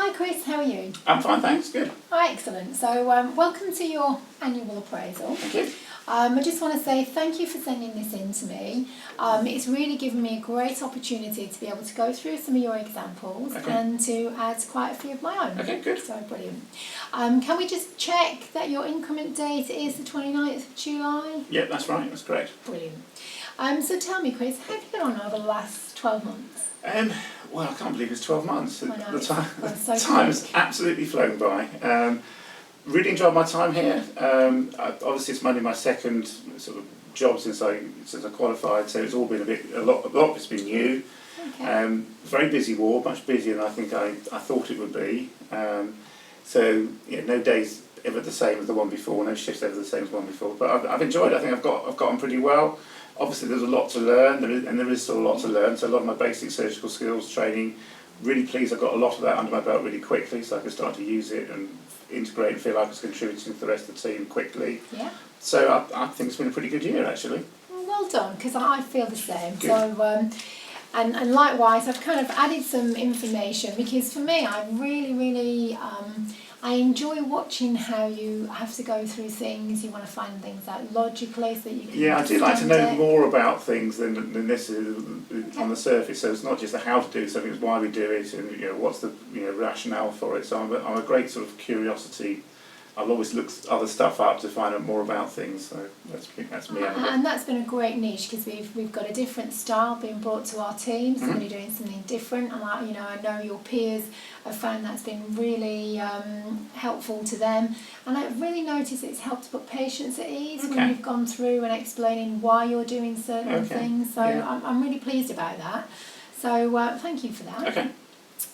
Hi Chris, how are you? I'm fine, thanks. Good. Oh, excellent. So welcome to your annual appraisal. Thank you. I just want to say thank you for sending this in to me. It's really given me a great opportunity to be able to go through some of your examples and to add quite a few of my own. Okay, good. So brilliant. Can we just check that your increment date is the 29th of July? Yeah, that's right. That's correct. Brilliant. So tell me, Chris, how have you been on over the last 12 months? Well, I can't believe it's 12 months. I know, The time's absolutely flown by. Really enjoyed my time here. Obviously, it's only my second sort of job since I qualified, so it's all been a lot of it's been new. Okay. Very busy ward, much busier than I think I thought it would be. So no days ever the same as the one before, no shifts ever the same as the one before. But I've enjoyed it. I think I've got on pretty well. Obviously, there's a lot to learn, there is still a lot to learn. So a lot of my basic surgical skills training, really pleased I got a lot of that under my belt really quickly, so I could start to use it and integrate and feel like I was contributing to the rest of the team quickly. Yeah. So I think it's been a pretty good year, actually. Well done, because I feel the same. Good. So, and likewise, I've kind of added some information because for me, I really, I enjoy watching how you have to go through things. You want to find things out logically so that you can. Yeah, I do like to know understand it. more about things than this is on the surface. So it's not just the how to do something; it's why we do it, and what's the rationale for it. So I'm a great sort of curiosity. I'll always look other stuff up to find out more about things. So that's me. And that's been a great niche because we've got a different style being brought to our team. Somebody doing something different, and I know your peers have found that's been really helpful to them. And I've really noticed it's helped to put patients at ease when you've gone through and explaining why you're doing certain things. So I'm really pleased about that. So thank you for that. Okay.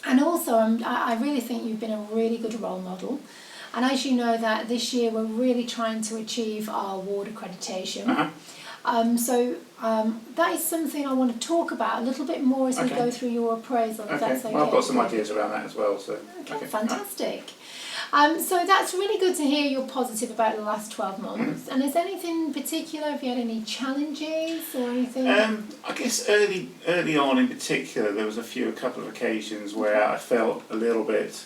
And also, I really think you've been a really good role model. And as you know, that this year we're really trying to achieve our ward accreditation. So that is something I want to talk about a little bit more as we go through your appraisal, if that's okay. Well, I've got some ideas around that as well. So. Okay, fantastic. So that's really good to hear you're positive about the last 12 months. And is anything in particular, have you had any challenges or anything? I guess early on in particular, there was a couple of occasions where I felt a little bit,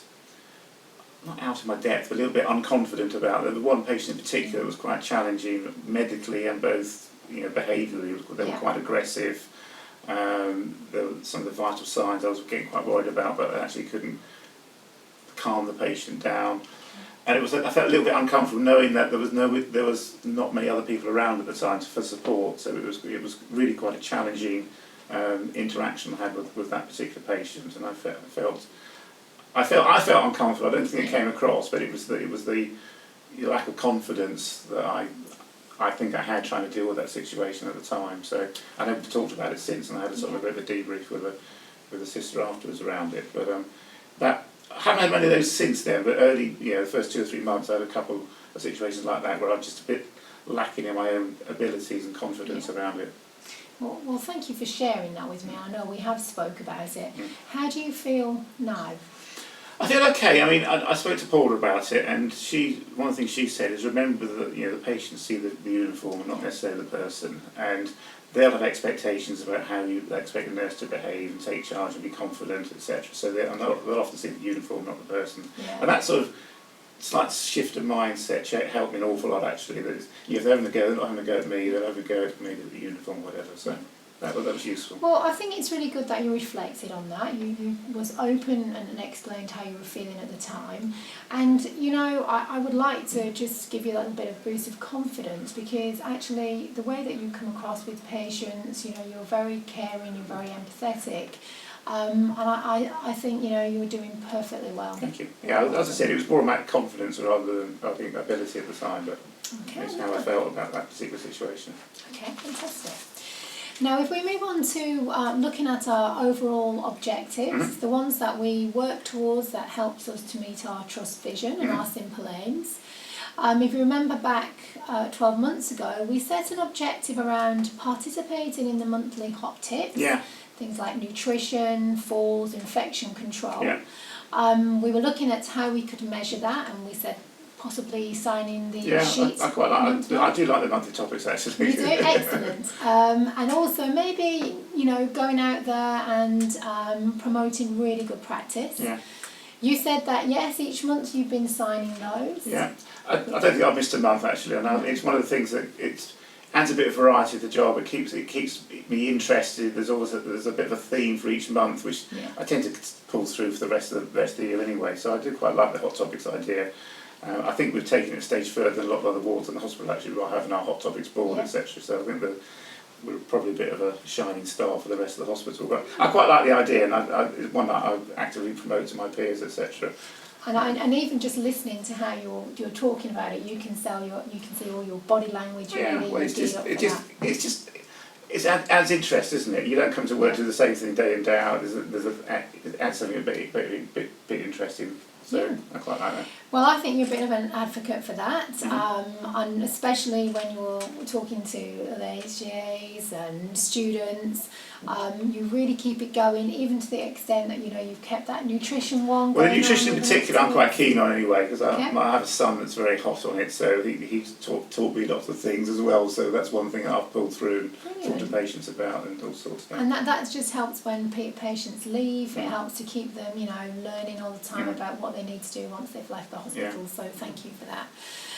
not out of my depth, but a little bit unconfident about it. The one patient in particular was quite challenging medically and both behaviourally. They were quite aggressive. There were some of the vital signs I was getting quite worried about, but I actually couldn't calm the patient down. And I felt a little bit uncomfortable knowing that there was not many other people around at the time for support. So it was really quite a challenging interaction I had with that particular patient, and I felt uncomfortable. I don't think it came across, but it was the lack of confidence that I think I had trying to deal with that situation at the time. So I never talked about it since, and I had a sort of a bit of a debrief with a sister afterwards around it. But I haven't had many of those since then. But early, the first 2 or 3 months, I had a couple of situations like that where I was just a bit lacking in my own abilities and confidence around it. Well, thank you for sharing that with me. I know we have spoke about it. How do you feel now? I feel okay. I mean, I spoke to Paula about it, and one of the things she said is remember that the patients see the uniform and not necessarily the person, and they'll have expectations about how they expect the nurse to behave and take charge and be confident, etc. So they'll often see the uniform, not the person, and that sort of slight shift of mindset helped me an awful lot actually. That if they're having a go, they're not having a go at me. They're having a go at me with the uniform, whatever. So. That was useful. Well, I think it's really good that you reflected on that. You was open and explained how you were feeling at the time. And, I would like to just give you a little bit of boost of confidence because actually the way that you come across with patients, you're very caring, you're very empathetic. And I think, you were doing perfectly well. Thank you. Yeah, as I said, it was more about confidence rather than, I think, ability at the time, but that's how I felt about that particular situation. Okay, fantastic. Now, if we move on to looking at our overall objectives, the ones that we work towards that helps us to meet our trust vision and our simple aims. If you remember back 12 months ago, we set an objective around participating in the monthly hot tips. Yeah. Things like nutrition, falls, infection control. Yeah. We were looking at how we could measure that, and we said possibly signing the sheet. I quite like. I do like the monthly topics actually. You do, excellent. And also maybe going out there and promoting really good practice. Yeah. You said that, yes, each month you've been signing those. Yeah, I don't think I've missed a month actually, and it's one of the things that it adds a bit of variety to the job. It keeps me interested. There's a bit of a theme for each month, which I tend to pull through for the rest of the year anyway. So I do quite like the hot topics idea. I think we've taken it a stage further than a lot of other wards in the hospital actually by having our hot topics board, etc. So I think that we're probably a bit of a shining star for the rest of the hospital. But I quite like the idea, and it's one that I actively promote to my peers, etc. And even just listening to how you're talking about it, you can see all your body language. Yeah, really well, it adds interest, isn't it? You don't come to work to do the same thing day in day out. It adds something a bit interesting. So I quite like that. Well, I think you're a bit of an advocate for that, and especially when you're talking to the HCAs and students, you really keep it going, even to the extent that you've kept that nutrition one. Well, the nutrition in particular, I'm quite keen on anyway, because I have a son that's very hot on it, so he's taught me lots of things as well. So that's one thing that I've pulled through and talked to patients about and all sorts of things. And that just helps when patients leave. It helps to keep them, learning all the time about what they need to do once they've left the hospital. So thank you for that.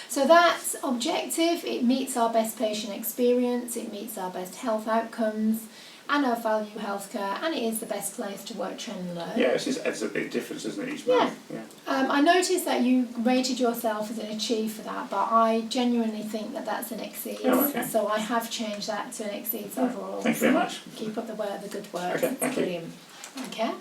So that's objective. It meets our best patient experience. It meets our best health outcomes and our value healthcare, and it is the best place to work, train and learn. Yeah, it's a big difference, isn't it, each month? Yeah. I noticed that you rated yourself as an achieve for that, but I genuinely think that that's an exceed. Oh, okay. So I have changed that to an exceeds overall. Thank you very much. Keep up the good work. Okay, it's brilliant. Okay.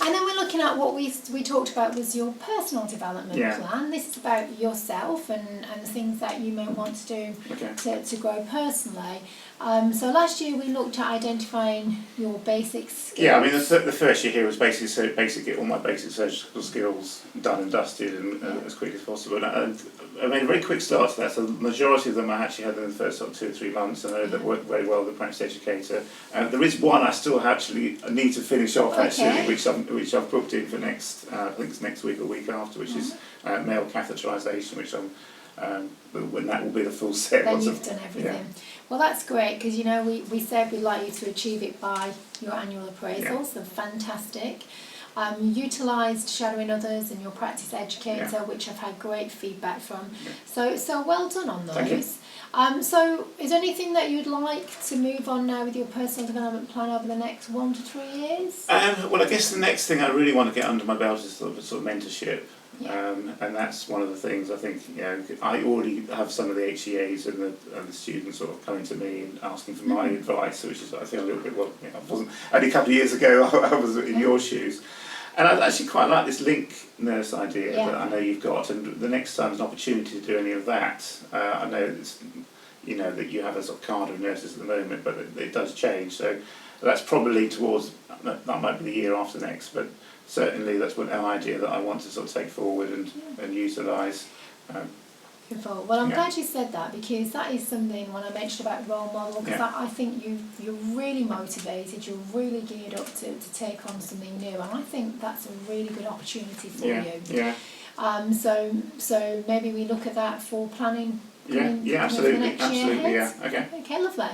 And then we're looking at what we talked about was your personal development plan. This is about yourself and the things that you may want to do to grow personally. So last year we looked at identifying your basic skills. Yeah, I mean the first year here was basically get all my basic surgical skills done and dusted and as quick as possible. And I made a very quick start to that. So the majority of them I actually had in the first 2 or 3 months, and I know that worked very well with the practice educator. There is one I still actually need to finish off actually, which I've booked in for next, I think it's next week or week after, which is male catheterisation, which when that will be the full set. Then you've done everything. Yeah. Well, that's great, because we said we'd like you to achieve it by your annual appraisal, so fantastic. You utilised shadowing others and your practice educator, which I've had great feedback from. So well done on those. Thank you. So is there anything that you'd like to move on now with your personal development plan over the next 1 to 3 years? Well, I guess the next thing I really want to get under my belt is sort of mentorship. And that's one of the things I think, I already have some of the HCAs and the students sort of coming to me and asking for my advice, which is I think a little bit, I wasn't, only a couple of years ago I was in your shoes. And I actually quite like this link nurse idea that I know you've got, and the next time there's an opportunity to do any of that. I know it's, that you have a sort of cadre of nurses at the moment, but it does change, so that's probably towards, that might be the year after next, but certainly that's an idea that I want to sort of take forward and utilise. Beautiful. Well, I'm glad you said that, because that is something, when I mentioned about role model, because I think you're really motivated, you're really geared up to take on something new, and I think that's a really good opportunity for you. Yeah. So maybe we look at that for planning. Absolutely. Okay, lovely.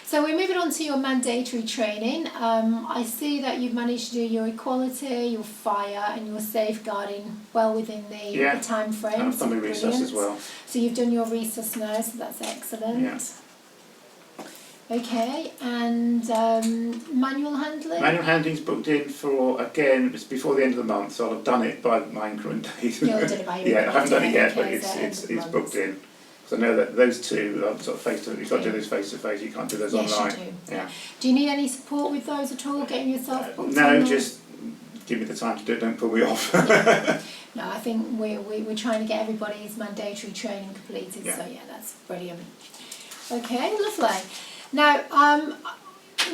So we're moving on to your mandatory training. I see that you've managed to do your equality, your fire and your safeguarding well within the time frame. I've done my resus as well. So you've done your resus now, so that's excellent. Yeah. Okay, and manual handling? Manual handling's booked in for, again, it's before the end of the month, so I'll have done it by my increment date. You'll have done it by your increment I haven't done it yet, but okay, it's booked in. So I know that those two are sort of face-to-face, you've got to do those face-to-face, you can't do those online. Yes, you do. Yeah. Do you need any support with those at all, getting yourself booked No, in, just give me the time to do it, don't pull me off. No, I think we're trying to get everybody's mandatory training completed, so that's brilliant. Okay, lovely. Now,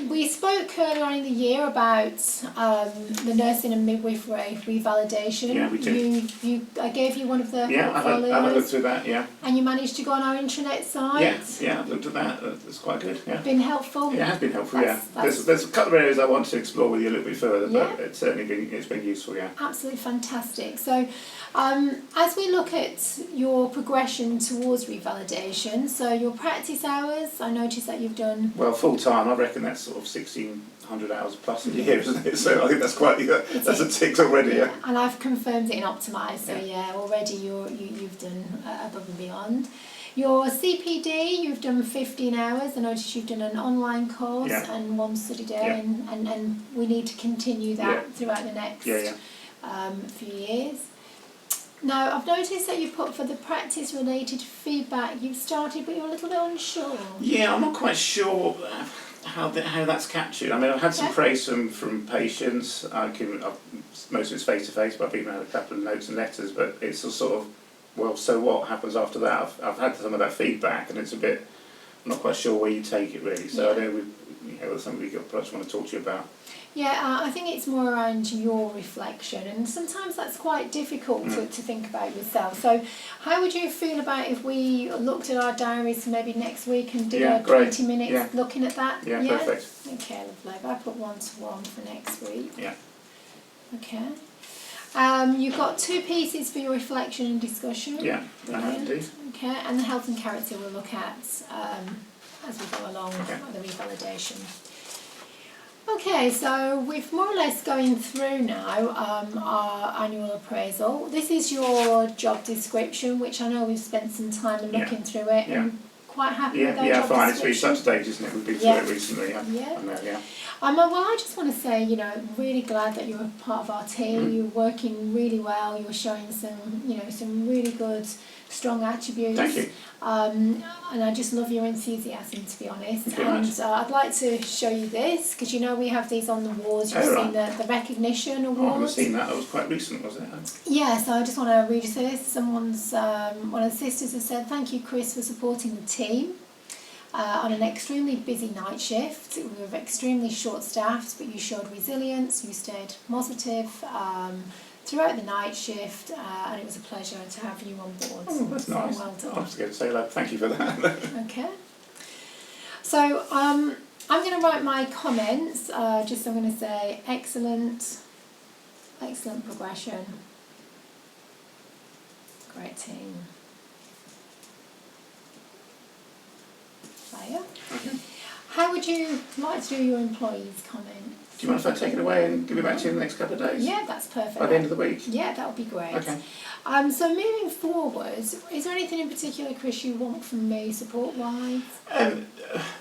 we spoke earlier on in the year about the nursing and midwifery revalidation. Yeah, we did. I gave you one of the portfolios. I've looked through that, And you managed to go on our intranet site? Yeah, I've looked at that. It's quite good, Been helpful? Yeah, it has been helpful, There's a couple of areas I want to explore with you a little bit further, but it's certainly been useful, Absolutely fantastic. So, as we look at your progression towards revalidation, so your practice hours, I noticed that you've done... Well, full time, I reckon that's that's sort of 1,600 hours plus a year, isn't it? So I think that's quite that's a tick already. Yeah. And I've confirmed it in Optimise, so already you've done above and beyond. Your CPD, you've done 15 hours. I noticed you've done an online course and 1 study day, and we need to continue that throughout the next few years. Now, I've noticed that you put for the practice-related feedback, you've started, but you're a little bit unsure. Yeah, I'm not quite sure how that's captured. I mean, I've had some praise from patients. Most of it's face-to-face, but I've even had a couple of notes and letters, but it's a sort of, well, so what happens after that? I've had some of that feedback, and it's a bit, I'm not quite sure where you take it, really. So I know that's something we perhaps want to talk to you about. Yeah, I think it's more around your reflection, and sometimes that's quite difficult to think about yourself. So how would you feel about if we looked at our diaries maybe next week and did a 20 minutes looking at that? Yeah, perfect. Okay, lovely. If I put 1-to-1 for next week. Yeah. Okay. You've got 2 pieces for your reflection and discussion. Yeah, I have indeed. Okay, and the health and character we'll look at as we go along the revalidation. Okay, so we've more or less going through now our annual appraisal. This is your job description, which I know we've spent some time looking through it. And quite happy with that job description. It's really up to date, isn't it? We've been through it recently. Well, I just want to say, really glad that you're a part of our team. You're working really well. You're showing some really good, strong attributes. Thank you. And I just love your enthusiasm, to be honest. And I'd like to show you this, because we have these on the walls. You've seen the recognition awards. Oh, I haven't seen that. That was quite recent, wasn't it? Yeah, so I just want to read this. One of the sisters has said, "Thank you, Chris, for supporting the team on an extremely busy night shift. We were extremely short-staffed, but you showed resilience. You stayed positive throughout the night shift, and it was a pleasure to have you on board." Oh, that's nice. Well done. I was going to say that. Thank you for that. Okay. So I'm going to write my comments. I'm going to say excellent progression, great team. Fire. How would you like to do your employees' comment? Do you mind if I take it away and give it back to you in the next couple of days? Yeah, that's perfect. By the end of the week? Yeah, that would be great. Okay. So moving forward, is there anything in particular, Chris, you want from me support-wise?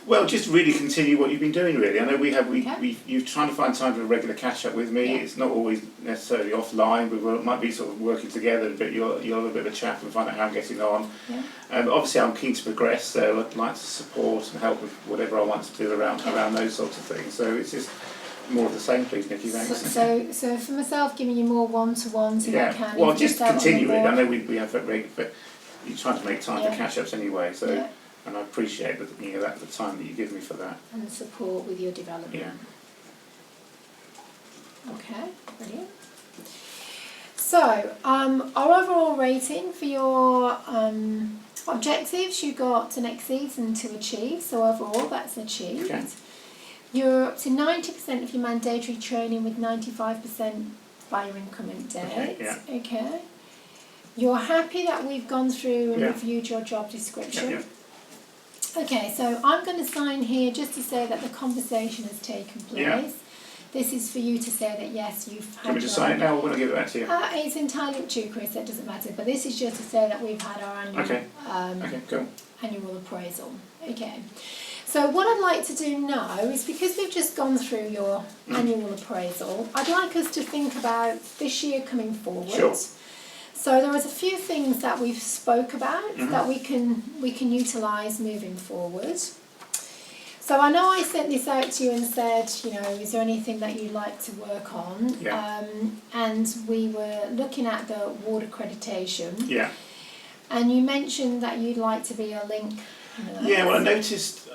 Well, just really continue what you've been doing, really. I know you're trying to find time for a regular catch-up with me. Yeah. It's not always necessarily offline. We might be sort of working together, but you'll have a bit of a chat and find out how I'm getting on. Yeah. Obviously, I'm keen to progress, so I'd like to support and help with whatever I want to do around those sorts of things. So it's just more of the same, please, Nikki. Thanks. So for myself, giving you more one-to-ones if I can. Well, just continue it. I know we have that regular, but you're trying to make time for catch-ups anyway. So, and I appreciate that the time that you give me for that. And the support with your development. Yeah. Okay, brilliant. So, our overall rating for your objectives, you got an exceed and to achieve. So overall, that's achieved. Okay. You're up to 90% of your mandatory training with 95% by your increment date. Okay. You're happy that we've gone through and reviewed your job description. Yeah. Okay, so I'm going to sign here just to say that the conversation has taken place. Yeah. This is for you to say that yes, you've had. Can we just sign it now, or will I give it back to you? It's entirely up to you, Chris. It doesn't matter. But this is just to say that we've had our annual annual appraisal. Okay. So what I'd like to do now is, because we've just gone through your annual appraisal, I'd like us to think about this year coming forward. Sure. So there was a few things that we've spoke about that we can utilise moving forward. So I know I sent this out to you and said, is there anything that you'd like to work on? Yeah. And we were looking at the ward accreditation. Yeah. And you mentioned that you'd like to be a link. Yeah, well, I noticed,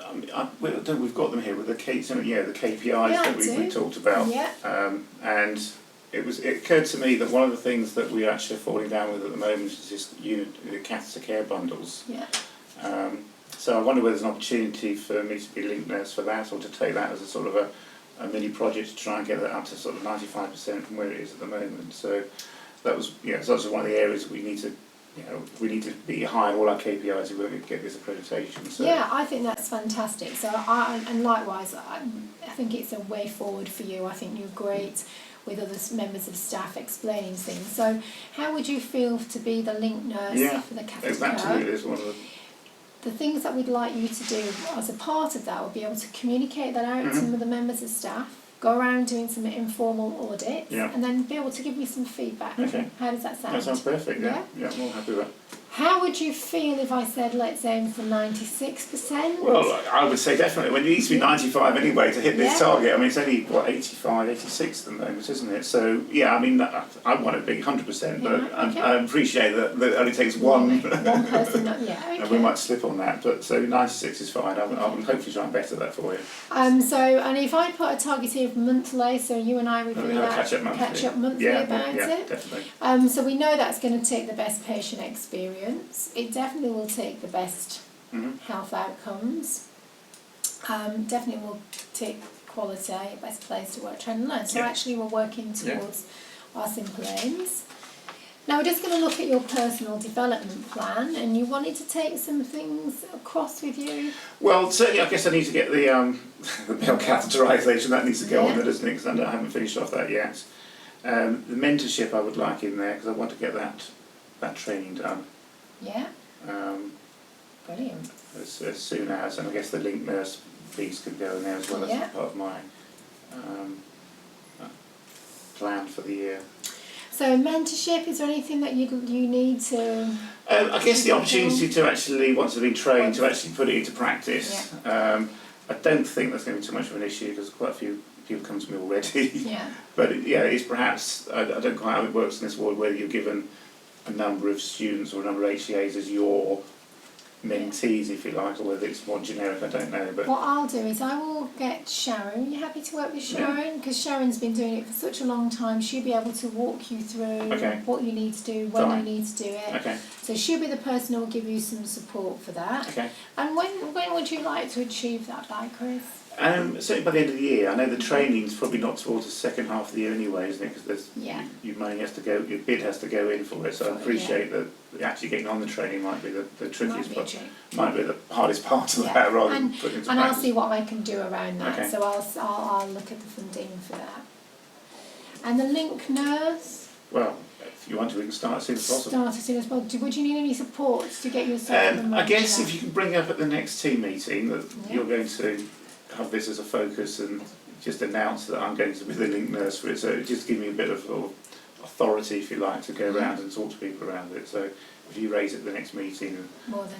we've got them here with the KPIs that we talked about. Yeah. And it occurred to me that one of the things that we're actually falling down with at the moment is this the catheter care bundles. Yeah. So I wonder whether there's an opportunity for me to be link nurse for that, or to take that as a sort of a mini project to try and get that up to sort of 95% from where it is at the moment. So that was one of the areas that we need to we need to be high on all our KPIs if we're going to get this accreditation. So. Yeah, I think that's fantastic. So and likewise, I think it's a way forward for you. I think you're great with other members of staff explaining things. So how would you feel to be the link nurse for the catheter? Absolutely, is one of the things that we'd like you to do as a part of that would be able to communicate that out to some of the members of staff, go around doing some informal audits, and then be able to give me some feedback. Okay. How does that sound? That sounds perfect, yeah. I'm all happy with that. How would you feel if I said, let's aim for 96%? Well, I would say definitely. When it needs to be 95 anyway to hit this target. I mean, it's only, 85, 86 at the moment, isn't it? So, yeah, I mean, I want it to be 100%, but I appreciate that it only takes one. One person, okay. And we might slip on that, but so 96 is fine. I'll hopefully try and better that for you. And if I put a target here of monthly, so you and I review that, catch up monthly about it. Definitely. So we know that's going to take the best patient experience. It definitely will take the best health outcomes. Definitely will take quality, best place to work, train and learn. So actually we're working towards our simple aims. Now we're just going to look at your personal development plan, and you wanted to take some things across with you. Well, certainly I guess I need to get the bell catheterisation, that needs to go on there, doesn't it, because I haven't finished off that yet. The mentorship I would like in there, because I want to get that training done. Yeah. Brilliant. As soon as, and I guess the link nurse piece can go in there as well as part of my plan for the year. So mentorship, is there anything that you need to... I guess the opportunity to actually, once I've been trained, to actually put it into practice. I don't think that's going to be too much of an issue because quite a few people come to me already. But it's perhaps, I don't know how it works in this world, whether you're given a number of students or a number of HCAs as your mentees, if you like, or whether it's more generic, I don't know. But what I'll do is I will get Sharon. Are you happy to work with Sharon? Because Sharon's been doing it for such a long time. She'll be able to walk you through what you need to do, when you need to do it. So she'll be the person who will give you some support for that. And when would you like to achieve that by, Chris? Certainly by the end of the year. I know the training's probably not towards the second half of the year anyway, isn't it? Because there's your money has to go, your bid has to go in for it. So I appreciate that actually getting on the training might be the trickiest, might be the hardest part of that rather than putting into practice. I'll see what I can do around that. So I'll look at the funding for that. And the link nurse. Well, if you want to, we can start as soon as possible. Start as soon as possible. Would you need any support to get yourself? I guess if you can bring up at the next team meeting that you're going to have this as a focus and just announce that I'm going to be the link nurse for it, so just give me a bit of authority, if you like, to go around and talk to people around it. So if you raise it at the next meeting,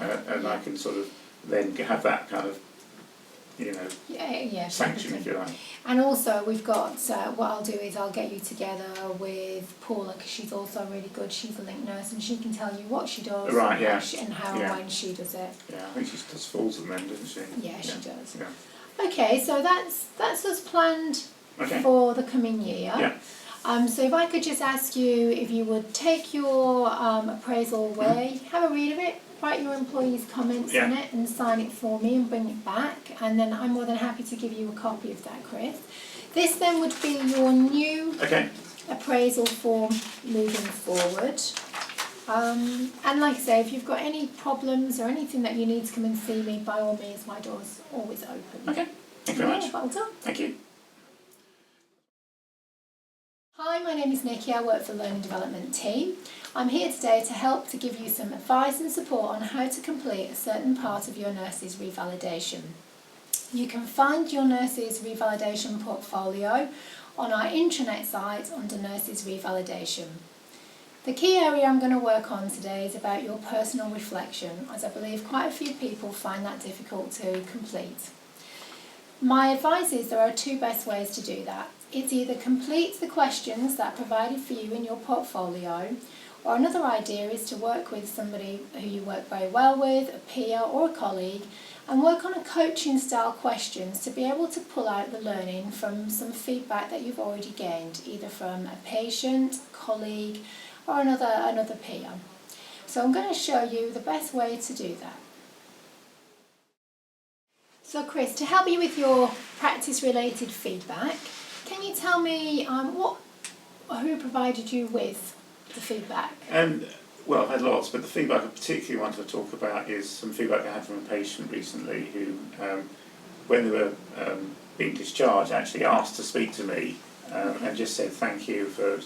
and I can sort of then have that kind of, sanction, if you like. And also we've got, what I'll do is I'll get you together with Paula, because she's also really good. She's a link nurse and she can tell you what she does and how and when she does it. Yeah, I think she does falls and then, doesn't she? Yeah, she does. Yeah. Okay, so that's us planned for the coming year. So if I could just ask you if you would take your appraisal away, have a read of it, write your employees' comments on it and sign it for me and bring it back, and then I'm more than happy to give you a copy of that, Chris. This then would be your new appraisal form moving forward. And like I say, if you've got any problems or anything that you need to come and see me, by all means, my door's always open. Okay, thank you very much. Well done. Thank you. Hi, my name is Nikki. I work for the Learning Development team. I'm here today to help to give you some advice and support on how to complete a certain part of your nurse's revalidation. You can find your nurse's revalidation portfolio on our intranet site under Nurses Revalidation. The key area I'm going to work on today is about your personal reflection, as I believe quite a few people find that difficult to complete. My advice is there are two best ways to do that. It's either complete the questions that are provided for you in your portfolio, or another idea is to work with somebody who you work very well with, a peer or a colleague, and work on a coaching style questions to be able to pull out the learning from some feedback that you've already gained, either from a patient, colleague, or another peer. So I'm going to show you the best way to do that. So Chris, to help you with your practice related feedback, can you tell me who provided you with the feedback? Well, I've had lots, but the feedback I particularly wanted to talk about is some feedback I had from a patient recently who, when they were being discharged, actually asked to speak to me and just said thank you for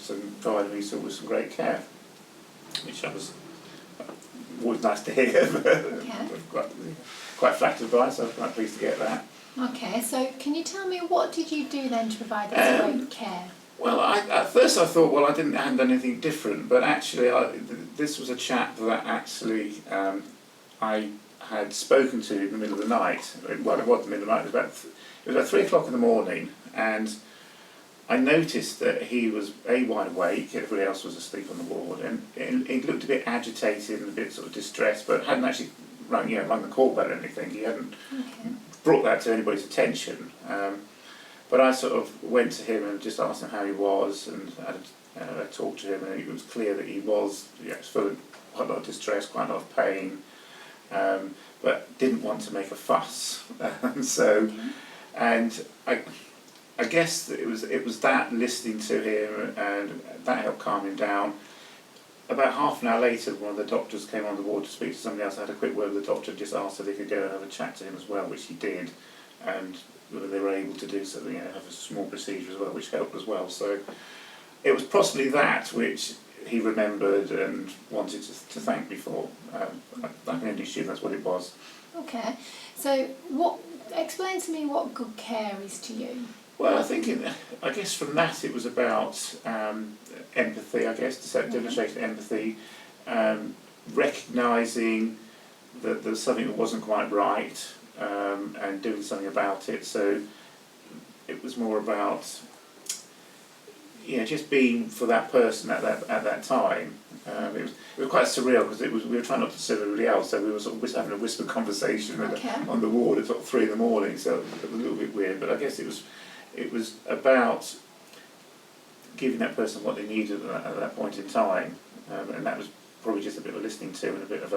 providing me with some great care, which I was always nice to hear. Quite flattered by, so I was quite pleased to get that. Okay, so can you tell me what did you do then to provide this great care? Well, at first I thought, well, I hadn't done anything different, but actually this was a chap that actually I had spoken to in the middle of the night. Well, it wasn't the middle of the night, it was about 3 o'clock in the morning, and I noticed that he was wide awake, everybody else was asleep on the ward, and he looked a bit agitated and a bit sort of distressed, but hadn't actually rung the call bell or anything. He hadn't brought that to anybody's attention. But I sort of went to him and just asked him how he was, and I talked to him, and it was clear that he was full of quite a lot of distress, quite a lot of pain, but didn't want to make a fuss. And I guess that it was that, listening to him, and that helped calm him down. About half an hour later, one of the doctors came on the ward to speak to somebody else. I had a quick word with the doctor and just asked if they could go and have a chat to him as well, which he did, and they were able to do something, have a small procedure as well, which helped as well. So it was possibly that which he remembered and wanted to thank me for. I can only assume that's what it was. Okay, so explain to me what good care is to you. Well, I guess from that it was about empathy, I guess, demonstrating empathy, recognising that there was something that wasn't quite right, and doing something about it. So it was more about just being for that person at that time. It was quite surreal because we were trying not to disturb everybody else, so we were sort of having a whispered conversation on the ward at sort of 3 in the morning. So it was a little bit weird, but I guess it was about giving that person what they needed at that point in time, and that was probably just a bit of listening to and a bit of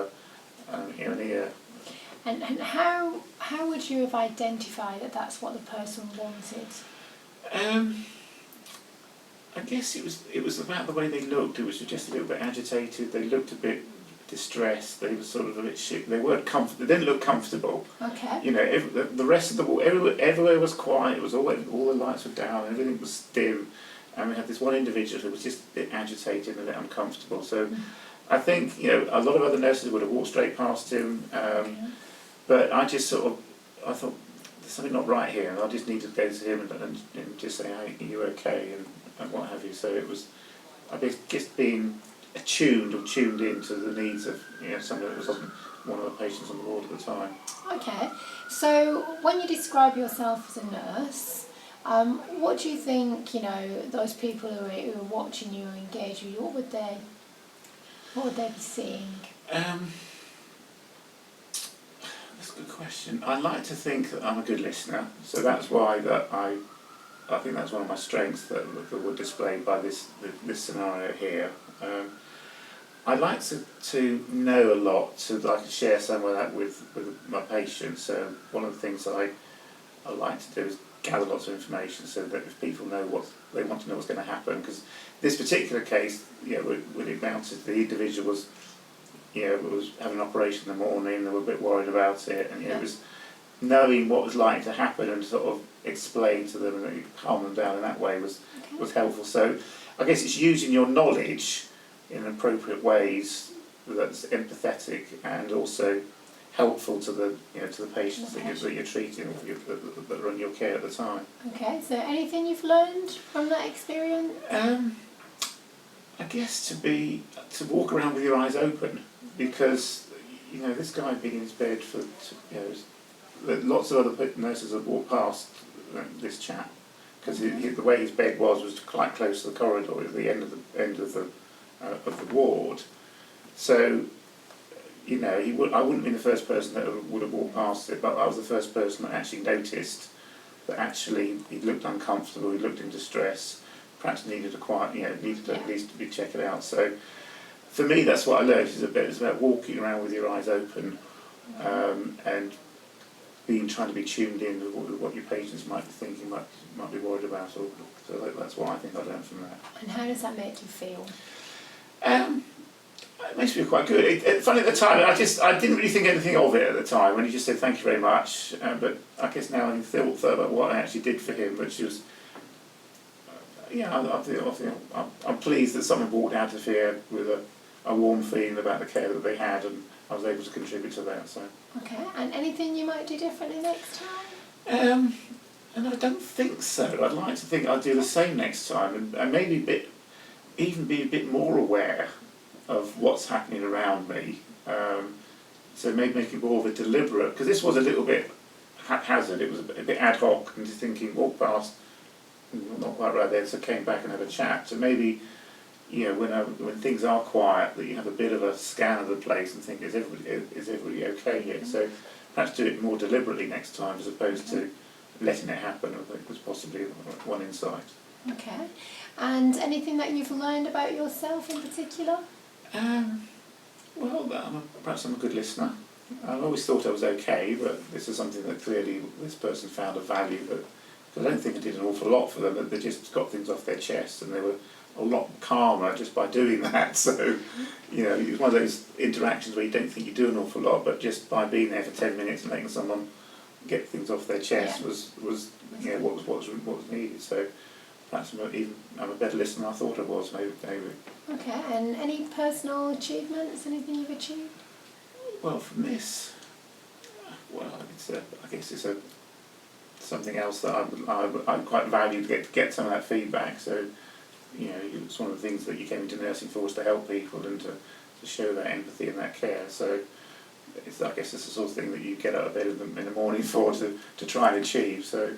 an ear. And how would you have identified that that's what the person wanted? I guess it was about the way they looked. It was just a little bit agitated. They looked a bit distressed. They were sort of a bit shit. They weren't comfortable. They didn't look comfortable. Okay. The rest of the wall, everywhere was quiet. It was all the lights were down. Everything was dim, and we had this one individual who was just a bit agitated and a bit uncomfortable. So, I think a lot of other nurses would have walked straight past him. But I just I thought there's something not right here, and I just needed to go to him and just say, "Hey, are you okay?" and what have you. So it was, I guess, being tuned into the needs of somebody that wasn't one of the patients on the ward at the time. Okay, so when you describe yourself as a nurse, what do you think those people who are watching you or engage with you, what would they be seeing? That's a good question. I like to think that I'm a good listener, so that's why I think that's one of my strengths that were displayed by this scenario here. I like to know a lot, so that I can share some of that with my patients. So one of the things that I like to do is gather lots of information, so that if people know what they want to know what's going to happen. Because this particular case, when it mounted, the individual was having an operation in the morning. They were a bit worried about it, and it was knowing what was likely to happen and sort of explain to them and calm them down in that way was helpful. So I guess it's using your knowledge in appropriate ways that's empathetic and also helpful to the patients that you're treating or that are in your care at the time. Okay, so anything you've learned from that experience? I guess to walk around with your eyes open, because this guy had been in his bed for lots of other nurses have walked past this chap, because the way his bed was quite close to the corridor at the end of the ward. So I wouldn't have been the first person that would have walked past it, but I was the first person that actually noticed that actually he looked uncomfortable, he looked in distress, perhaps needed at least to be checked out. So for me, that's what I learned. It's about walking around with your eyes open, and trying to be tuned in with what your patients might be thinking, might be worried about. So that's what I think I learned from that. And how does that make you feel? It makes me feel quite good. It's funny at the time, I didn't really think anything of it at the time when he just said thank you very much. But I guess now I thought about what I actually did for him, which was, I'm pleased that someone walked out of here with a warm feeling about the care that they had, and I was able to contribute to that. So. Okay, and anything you might do differently next time? And I don't think so. I'd like to think I'd do the same next time, and maybe even be a bit more aware of what's happening around me. So maybe make it more of a deliberate, because this was a little bit haphazard. It was a bit ad hoc, and just thinking, walk past, not quite right there, so came back and had a chat. So maybe, when things are quiet, that you have a bit of a scan of the place and think, is everybody okay here? So perhaps do it more deliberately next time, as opposed to letting it happen. I think was possibly one insight. Okay, and anything that you've learned about yourself in particular? Well, perhaps I'm a good listener. I've always thought I was okay, but this is something that clearly this person found of value. But I don't think I did an awful lot for them. They just got things off their chest, and they were a lot calmer just by doing that. So, it's one of those interactions where you don't think you do an awful lot, but just by being there for 10 minutes and letting someone get things off their chest was what was needed. So perhaps I'm a better listener than I thought I was. Maybe. Okay, and any personal achievements? Anything you've achieved? Well, from this, I guess it's something else that I quite value to get some of that feedback. So, it's one of the things that you came into nursing for, was to help people and to show that empathy and that care. So, I guess it's the sort of thing that you get out of bed in the morning for to try and achieve. So,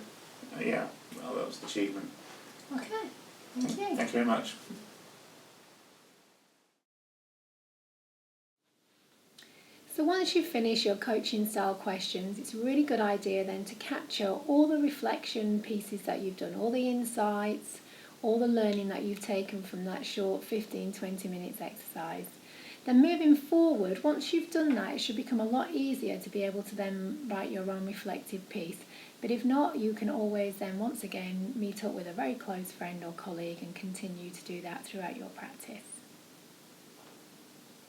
that was the achievement. Okay, thank you. Thank you very much. So once you finish your coaching style questions, it's a really good idea then to capture all the reflection pieces that you've done, all the insights, all the learning that you've taken from that short 15-20 minutes exercise. Then moving forward, once you've done that, it should become a lot easier to be able to then write your own reflective piece. But if not, you can always then once again meet up with a very close friend or colleague and continue to do that throughout your practice.